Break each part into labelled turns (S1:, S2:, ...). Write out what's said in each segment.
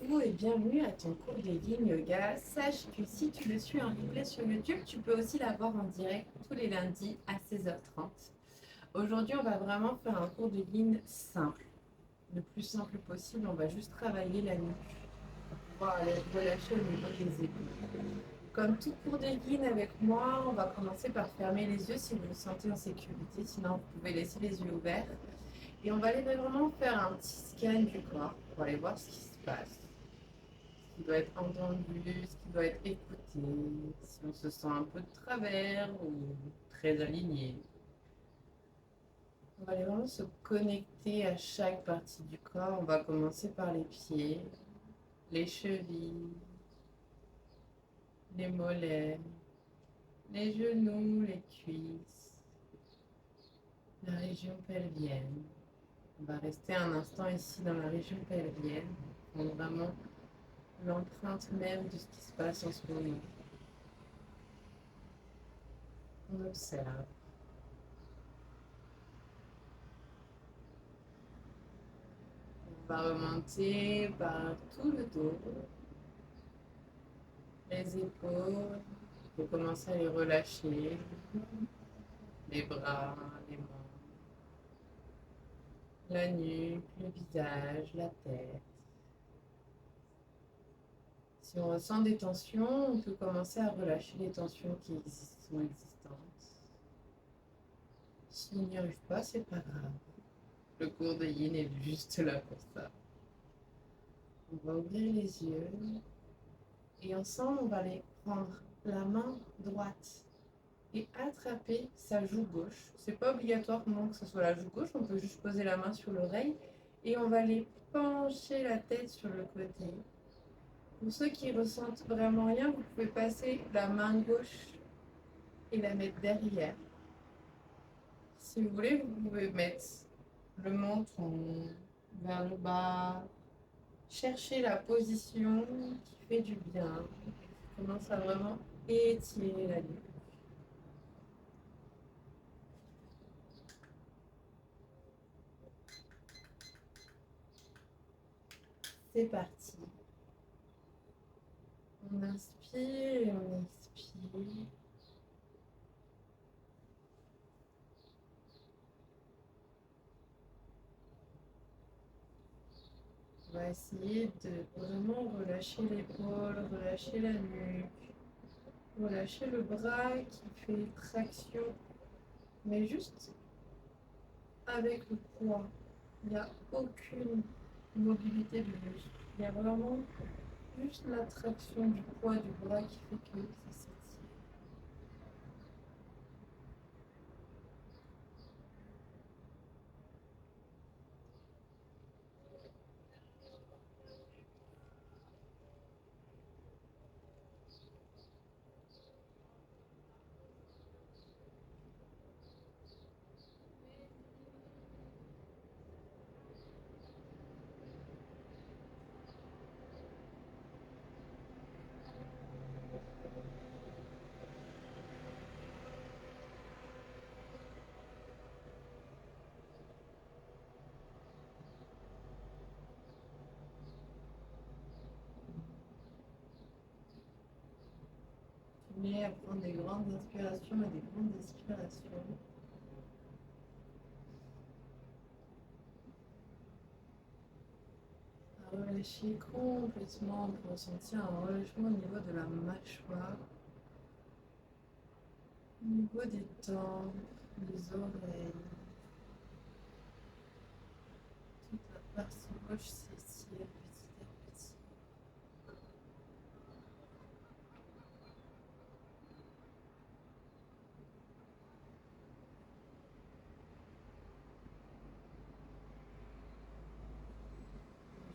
S1: Coucou et bienvenue à ton cours de Yin Yoga. Sache que si tu le suis en replay sur YouTube, tu peux aussi l'avoir en direct tous les lundis à 16h30. Aujourd'hui, on va vraiment faire un cours de Yin simple, le plus simple possible. On va juste travailler la nuque pour pouvoir aller relâcher au niveau des épaules. Comme tout cours de Yin avec moi, on va commencer par fermer les yeux si vous vous sentez en sécurité. Sinon, vous pouvez laisser les yeux ouverts. Et on va aller vraiment faire un petit scan du corps pour aller voir ce qui se passe, ce qui doit être entendu, ce qui doit être écouté, si on se sent un peu de travers ou très aligné. On va aller vraiment se connecter à chaque partie du corps. On va commencer par les pieds, les chevilles, les mollets, les genoux, les cuisses, la région pelvienne. On va rester un instant ici dans la région pelvienne, prendre vraiment l'empreinte même de ce qui se passe en ce moment. On observe. On va remonter par tout le dos, les épaules. On peut commencer à les relâcher, les bras, les mains, la nuque, le visage, la tête. Si on ressent des tensions, on peut commencer à relâcher les tensions qui sont existantes. Si on n'y arrive pas, c'est pas grave. Le cours de Yin est juste là pour ça. On va ouvrir les yeux et ensemble, on va aller prendre la main droite et attraper sa joue gauche. C'est pas obligatoire que ce soit la joue gauche, on peut juste poser la main sur l'oreille et on va aller pencher la tête sur le côté. Pour ceux qui ressentent vraiment rien, vous pouvez passer la main gauche et la mettre derrière. Si vous voulez, vous pouvez mettre le menton vers le bas. Cherchez la position qui fait du bien. Commence à vraiment étirer la nuque. C'est parti. On inspire et on expire. On va essayer de vraiment relâcher l'épaule, relâcher la nuque, relâcher le bras qui fait traction, mais juste avec le poids. Il n'y a aucune mobilité du muscle. Il y a vraiment juste la traction du poids du bras qui fait que ça s'étire. Mais à prendre des grandes inspirations et des grandes expirations. À relâcher complètement. On peut ressentir un relâchement au niveau de la mâchoire, au niveau des tempes, des oreilles. Toute la partie gauche s'étire petit à petit.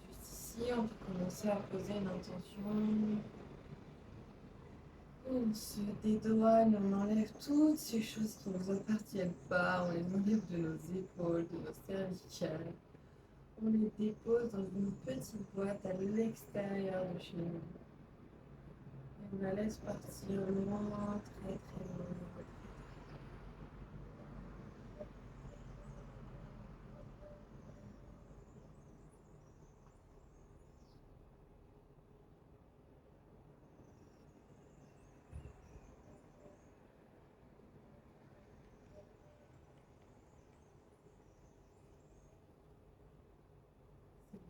S1: Juste ici, on peut commencer à poser une intention. On se dédouane, on enlève toutes ces choses qui ne nous appartiennent pas, on les enlève de nos épaules, de nos cervicales. On les dépose dans une petite boîte à l'extérieur de chez nous. Et on la laisse partir loin, très très loin.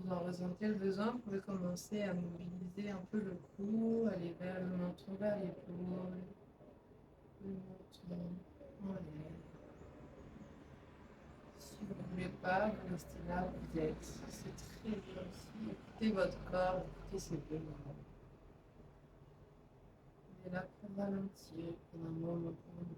S1: vous en ressentez le besoin, vous pouvez commencer à mobiliser un peu le cou, aller vers le menton, vers l'épaule, le menton en l'air. Si vous ne voulez pas, vous restez là où vous êtes. C'est très bien aussi. Écoutez votre corps, écoutez ses besoins. On est là pour ralentir, pour un moment pour nous.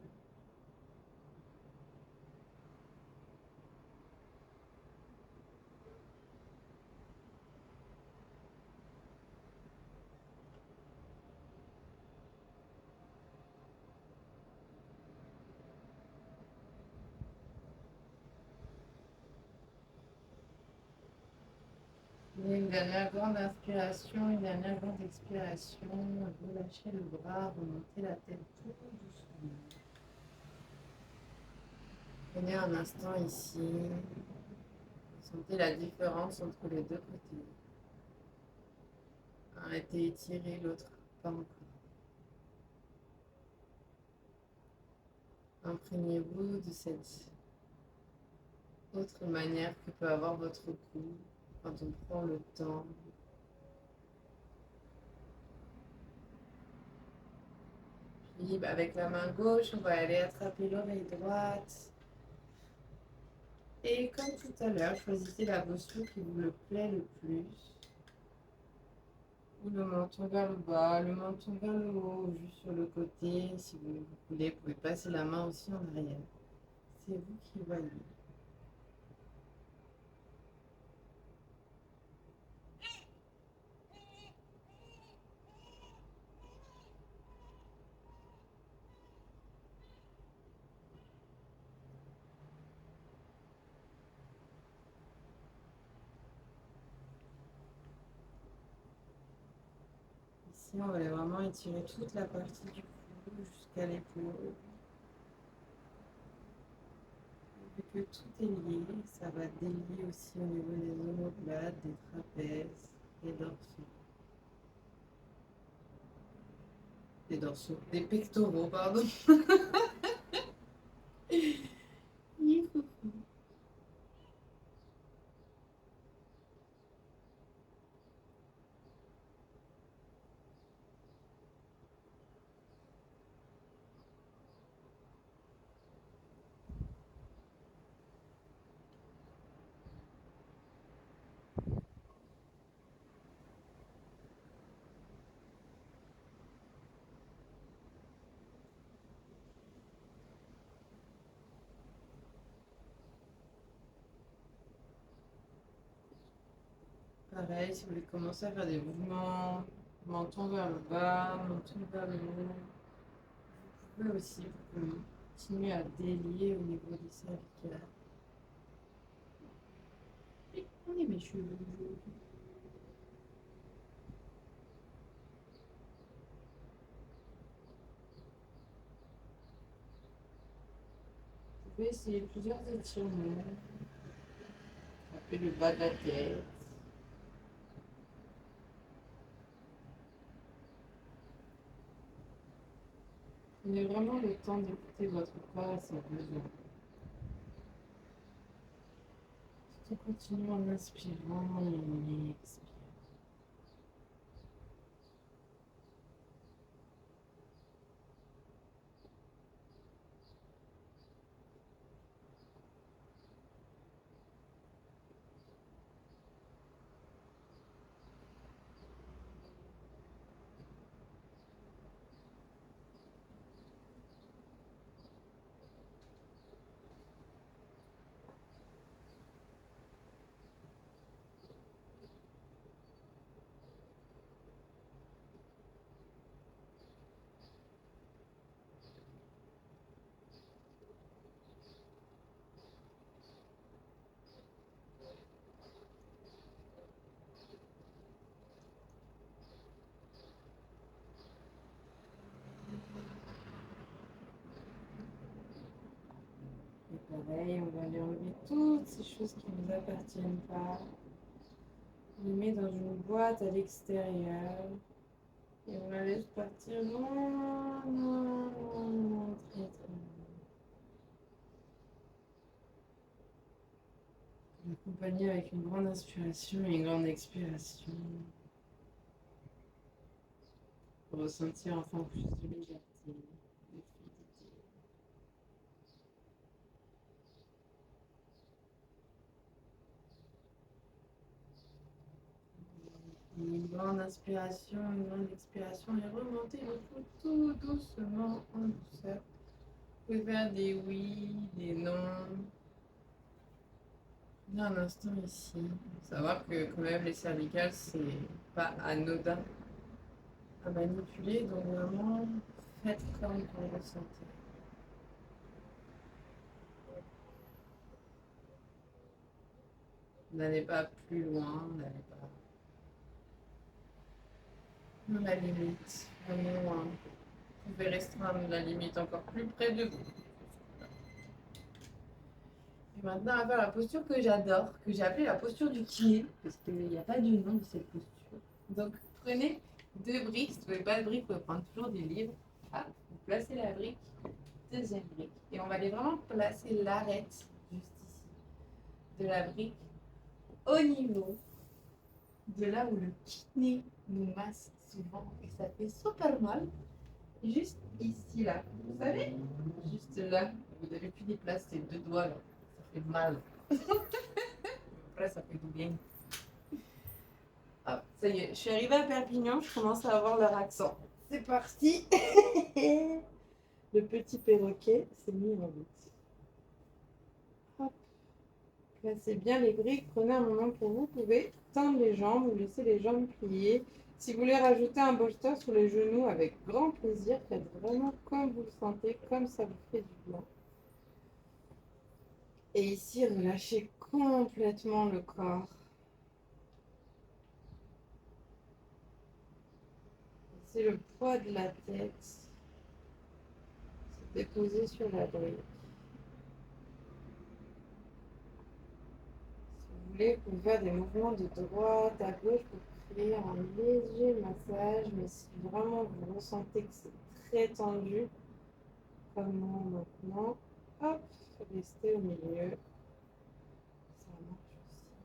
S1: Une dernière grande inspiration, une dernière grande expiration. Relâchez le bras, remontez la tête tout doucement. Prenez un instant ici. Sentez la différence entre les deux côtés. Un a été étiré, l'autre pas encore. Imprégnez-vous de cette autre manière que peut avoir votre cou quand on prend le temps. Puis avec la main gauche, on va aller attraper l'oreille droite. Et comme tout à l'heure, choisissez la posture qui vous le plaît le plus. Ou le menton vers le bas, le menton vers le haut, juste sur le côté. Si vous voulez, vous pouvez passer la main aussi en arrière. C'est vous qui voyez. Ici, on va vraiment étirer toute la partie du cou jusqu'à l'épaule. Vu que tout est lié, ça va délier aussi au niveau des omoplates, des trapèzes, des dorsaux. Des dorsaux, des pectoraux, pardon. Pareil, si vous voulez commencer à faire des mouvements, menton vers le bas, menton vers le haut, vous pouvez aussi continuer à délier au niveau des cervicales. Et on est mes cheveux. Vous pouvez essayer plusieurs étirements. Frapper le bas de la tête. Prenez vraiment le temps d'écouter votre corps et ses besoins. Tout en continuant en inspirant et en expirant. Et pareil, on va aller enlever toutes ces choses qui ne nous appartiennent pas. On les met dans une boîte à l'extérieur. Et on la laisse partir loin, loin, loin, loin, très très loin. Accompagné avec une grande inspiration et une grande expiration. Pour ressentir enfin plus de liberté, de fluidité. Une grande inspiration, une grande expiration et remonter le cou tout doucement en douceur. Vous pouvez faire des oui, des non. Un instant ici. Savoir que quand même les cervicales, c'est pas anodin à manipuler, donc vraiment faites comme vous le ressentez. N'allez pas plus loin, n'allez pas dans la limite, vraiment. Vous pouvez restreindre la limite encore plus près de vous. Et maintenant, on va faire la posture que j'adore, que j'ai appelée la posture du kiné, parce qu'il n'y a pas de nom de cette posture. Donc, prenez 2 briques, si vous n'avez pas de briques, vous pouvez prendre toujours des livres. Hop, vous placez la brique, deuxième brique, et on va aller vraiment placer l'arête, juste ici, de la brique, au niveau de là où le kiné nous masse souvent, et ça fait super mal. Juste ici, là. Vous savez? Juste là. Vous avez pu déplacer 2 doigts, là. Ça fait mal. Après, ça fait du bien. Hop, ça y est, je suis arrivée à Perpignan, je commence à avoir leur accent. C'est parti. Le petit perroquet s'est mis en route. Hop. Placez bien les briques, prenez un moment pour vous. Vous pouvez tendre les jambes ou laisser les jambes pliées. Si vous voulez rajouter un bolster sur les genoux, avec grand plaisir, faites vraiment comme vous le sentez, comme ça vous fait du bien. Et ici, relâchez complètement le corps. C'est le poids de la tête. Se déposer sur la brique. Si vous voulez, vous pouvez faire des mouvements de droite à gauche pour créer un léger massage. Mais si vraiment vous ressentez que c'est très tendu, comme moi maintenant, hop, restez au milieu. Ça marche aussi.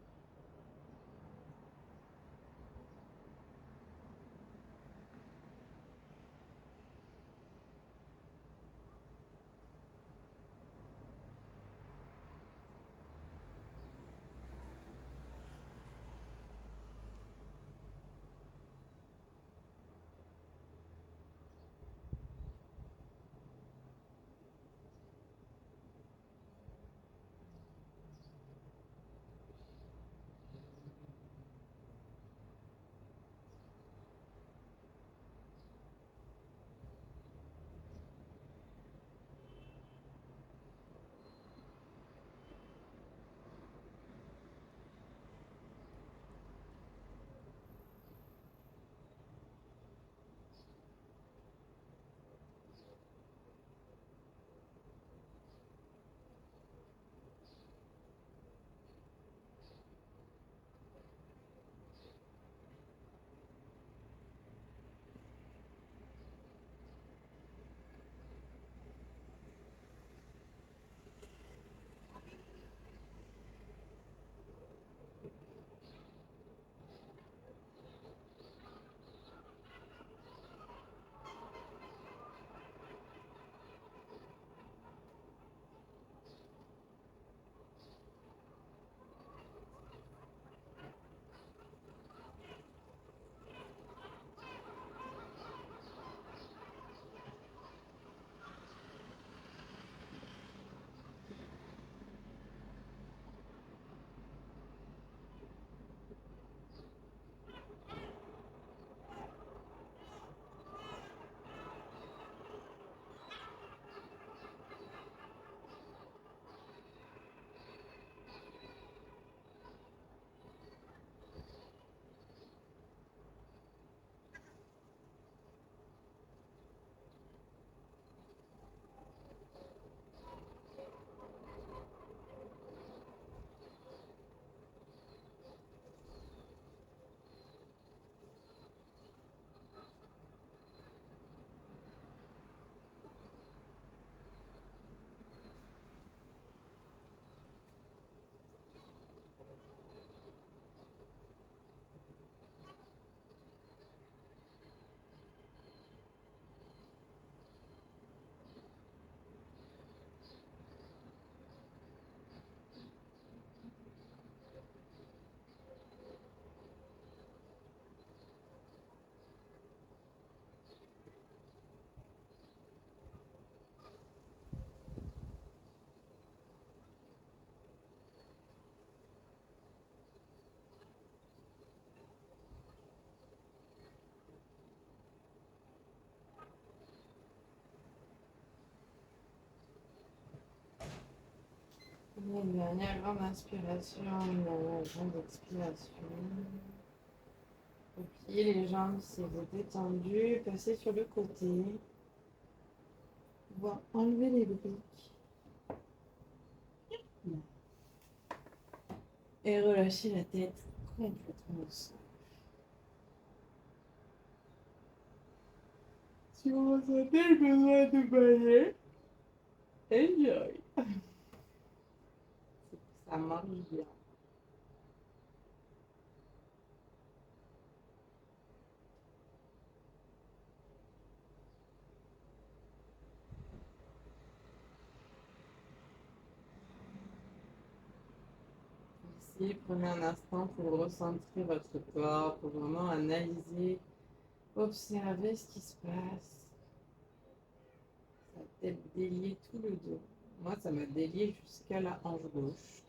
S1: Une dernière grande inspiration, une dernière grande expiration. Pliez les jambes si vous êtes détendu. Passez sur le côté. Pouvoir enlever les briques. Et relâcher la tête complètement au sol. Si vous ressentez le besoin de bailler, enjoy. Ça marche bien. Ici, prenez un instant pour recentrer votre corps, pour vraiment analyser, observer ce qui se passe. Ça va peut-être délier tout le dos. Moi, ça m'a délié jusqu'à la hanche gauche.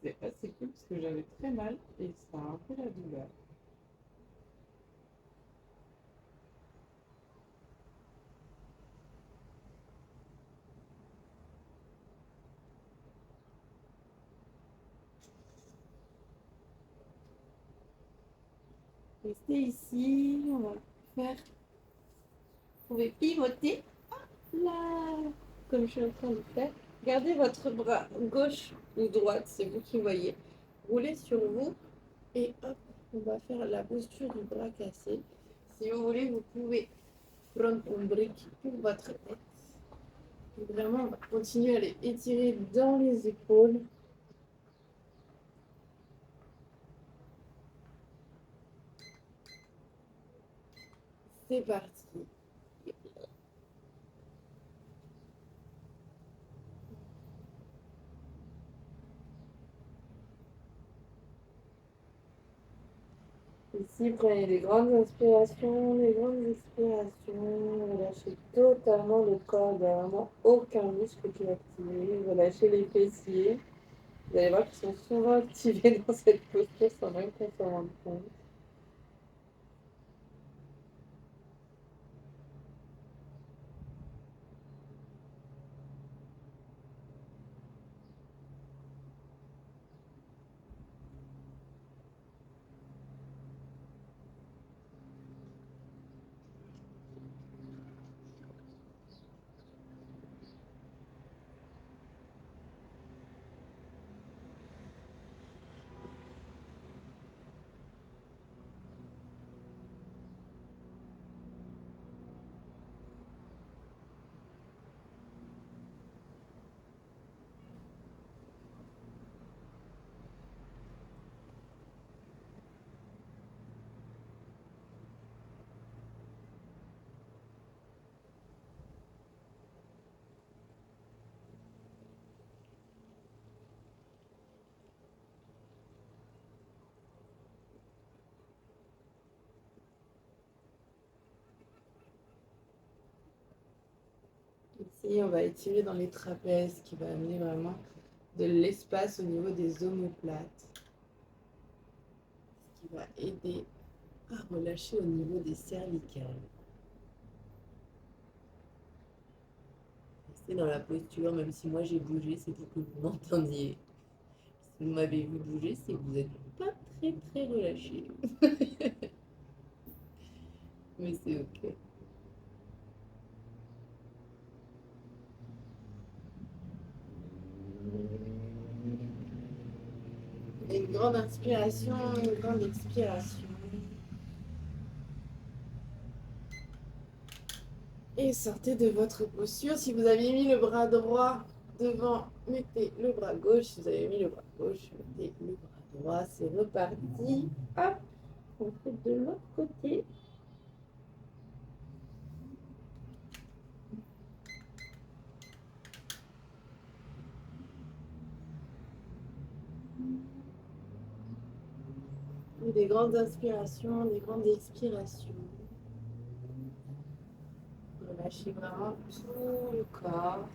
S1: C'est assez cool parce que j'avais très mal et ça a un peu la douleur. Restez ici, on va faire. Vous pouvez pivoter. Là, comme je suis en train de faire. Gardez votre bras gauche ou droite, c'est vous qui voyez. Roulez sur vous et hop, on va faire la posture du bras cassé. Si vous voulez, vous pouvez prendre une brique pour votre tête. Et vraiment, on va continuer à les étirer dans les épaules. C'est parti. Ici, prenez des grandes inspirations, des grandes expirations. Relâchez totalement le corps. Il n'y a vraiment aucun muscle qui est activé. Relâchez les fessiers. Vous allez voir qu'ils sont souvent activés dans cette posture sans même qu'on s'en rende compte. Ici, on va étirer dans les trapèzes, qui va amener vraiment de l'espace au niveau des omoplates, ce qui va aider à relâcher au niveau des cervicales. Restez dans la posture, même si moi j'ai bougé, c'est pour que vous m'entendiez. Si vous m'avez vu bouger, c'est que vous n'êtes pas très très relâché. Mais c'est ok. Une grande inspiration, une grande expiration. Et sortez de votre posture. Si vous avez mis le bras droit devant, mettez le bras gauche. Si vous avez mis le bras gauche, mettez le bras droit. C'est reparti. Hop, on fait de l'autre côté. Des grandes inspirations, des grandes expirations. Relâchez vraiment tout le corps.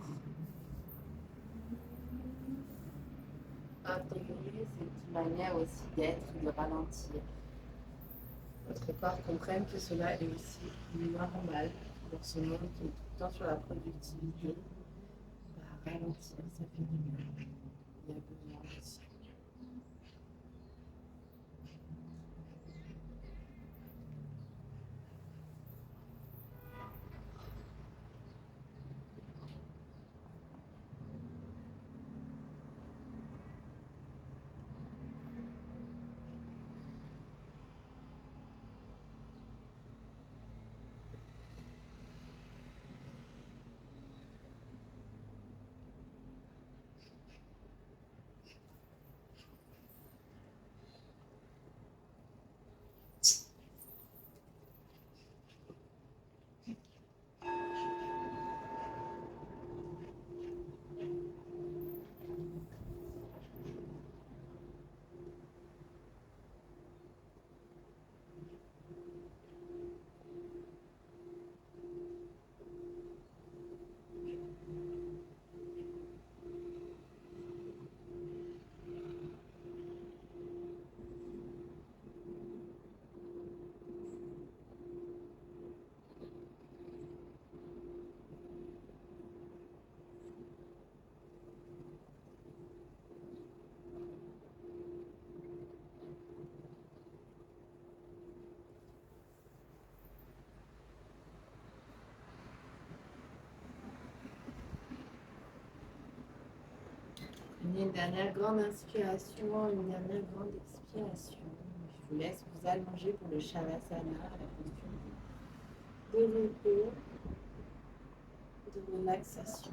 S1: Intégrer, c'est une manière aussi d'être, de ralentir. Votre corps comprenne que cela est aussi normal dans ce monde qui est tout le temps sur la productivité. ralentir, ça fait du bien. Il y a besoin aussi. Une dernière grande inspiration, une dernière grande expiration. Je vous laisse vous allonger pour le Shavasana, la posture de repos, de relaxation.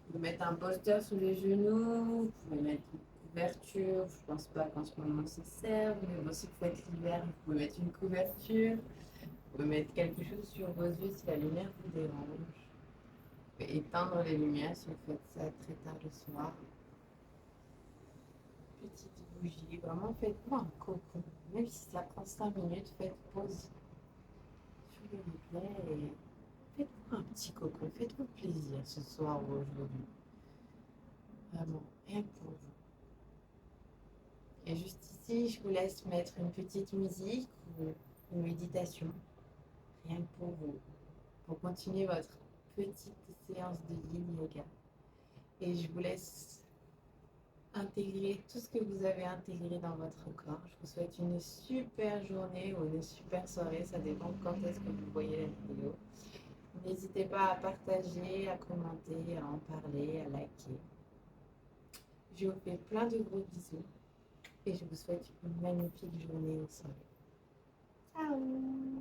S1: Vous pouvez mettre un bolster sous les genoux, vous pouvez mettre une couverture. Je ne pense pas qu'en ce moment ça serve, mais bon, si vous faites l'hiver, vous pouvez mettre une couverture. Vous pouvez mettre quelque chose sur vos yeux si la lumière vous dérange. Vous pouvez éteindre les lumières si vous faites ça très tard le soir. Petite bougie, vraiment faites-vous un cocon. Même si ça prend 5 minutes, faites pause sur le replay et faites-vous un petit cocon. Faites-vous plaisir ce soir ou aujourd'hui. Vraiment, rien que pour vous. Et juste ici, je vous laisse mettre une petite musique ou une méditation. Rien que pour vous. Pour continuer votre petite séance de yin yoga. Et je vous laisse intégrer tout ce que vous avez intégré dans votre corps. Je vous souhaite une super journée ou une super soirée, ça dépend quand est-ce que vous voyez la vidéo. N'hésitez pas à partager, à commenter, à en parler, à liker. Je vous fais plein de gros bisous et je vous souhaite une magnifique journée ou soirée. Ciao!